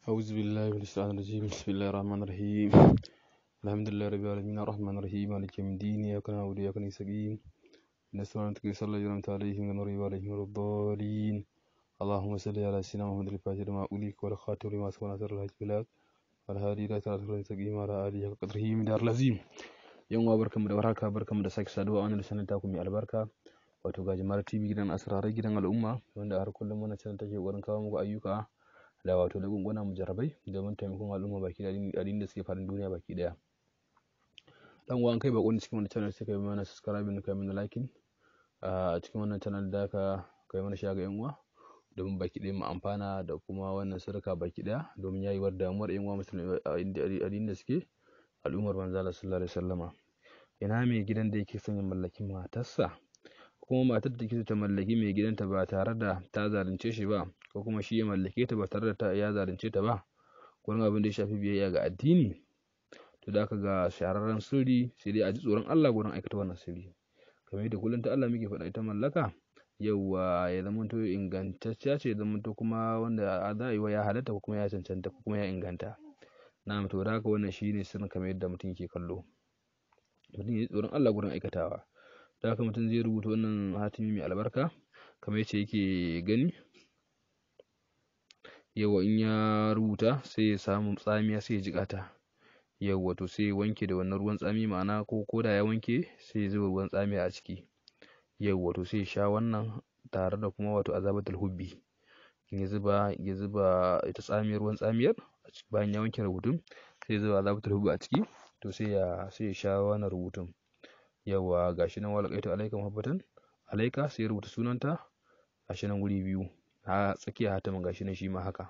أعوذ بالله من الشيطان الرجيم. بسم الله الرحمن الرحيم. الحمد لله رب العالمين الرحمن الرحيم مالك يوم الدين إياك نعبد وإياك نستعين اهدنا الصراط المستقيم صراط الذين أنعمت عليهم غير المغضوب عليهم ولا الضالين. اللهم صل على سيدنا محمد الفاتح لما أغلق والخاتم لما سبق ناصر الحق بالحق والهادي إلى صراط المستقيم وعلى آله حق قدره مقدار العظيم. Yan uwa barkamu da warhaka, barkamu da sake saduwa a wannan channel taku mai albarka, wato Gajimare TV, gidan asrarai, gidan al'umma, wanda har kullum wannan channel take kokarin kawo muku ayyuka da wato da gunguna mujarrabai domin taimakon al'umma baki da addinin da suke faɗin duniya baki daya. Dan uwa an kai bakon cikin wannan channel sai kai mana subscribe kai mana liking a cikin wannan channel da ka kai mana shaga yan uwa domin baki daya mu amfana da kuma wannan sadaka baki daya domin yayi war damuwar yan uwa musulmi addinin da suke al'ummar manzo Allah sallallahu alaihi wasallama. Ina mai gidan da yake son ya mallaki matarsa, kuma matar da take ta mallaki mai gidanta ba tare da ta zalunce shi ba, ko kuma shi ya mallake ta ba tare da ya zalunce ta ba, gurin abin da ya shafi biyayya ga addini, to da aka ga shahararren sirri sai dai a ji tsoron Allah gurin aikata wannan sirri. Kamar yadda kullum ta Allah muke faɗa ita mallaka yauwa ya zamanto ingantacciya ce, ya zamanto kuma wanda za a yi wa ya halatta ko kuma ya cancanta ko kuma ya inganta. Na'am, to da haka wannan shine sirrin kamar yadda mutum yake kallo. Mutum ya ji tsoron Allah gurin aikatawa. Da haka mutum zai rubuta wannan hatimi mai albarka kamar yadda yake gani. Yawwa in ya rubuta sai ya samu tsamiya sai ya jiƙa ta. Yawwa to sai ya wanke da wannan ruwan tsami, ma'ana ko da ya wanke sai ya zuba ruwan tsamiya a ciki. Yawwa to sai ya sha wannan tare da kuma wato azabatul hubbi. Ya zuba ita tsamiyar, ruwan tsamiyar bayan ya wanke rubutun sai ya zuba azabatul hubbi a ciki, to sai ya sha wannan rubutun. Yawwa gashi nan walaqaitu alayka muhabbatan alayka, sai ya rubuta sunanta gashi nan guri biyu a tsakiya hatimin gashi nan shi ma haka.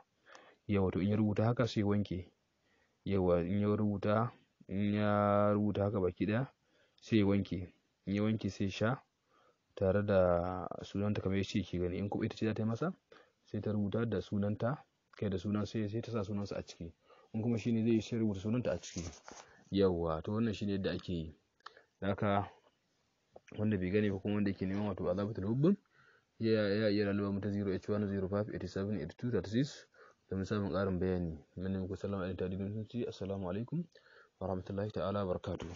Yawwa to in ya rubuta haka sai ya wanke. Yawwa in ya rubuta haka baki daya sai ya wanke. In ya wanke sai ya sha tare da sunanta kamar yadda yake gani. In kuma ita ce za ta yi masa sai ta rubuta da sunanta, kai da sunan sai ta sa sunansa a ciki. In kuma shine zai sai rubuta sunanta a ciki. Yawwa to wannan shine yadda ake yi. Da haka wanda bai gane ba kuma wanda yake neman wato azabatul hubbin ya iya laluba mu ta 08105878236 domin samun ƙarin bayani. Mun nemi ku sallama alaikum. Assalamu alaikum wa rahmatullahi ta'ala wa barakatuh.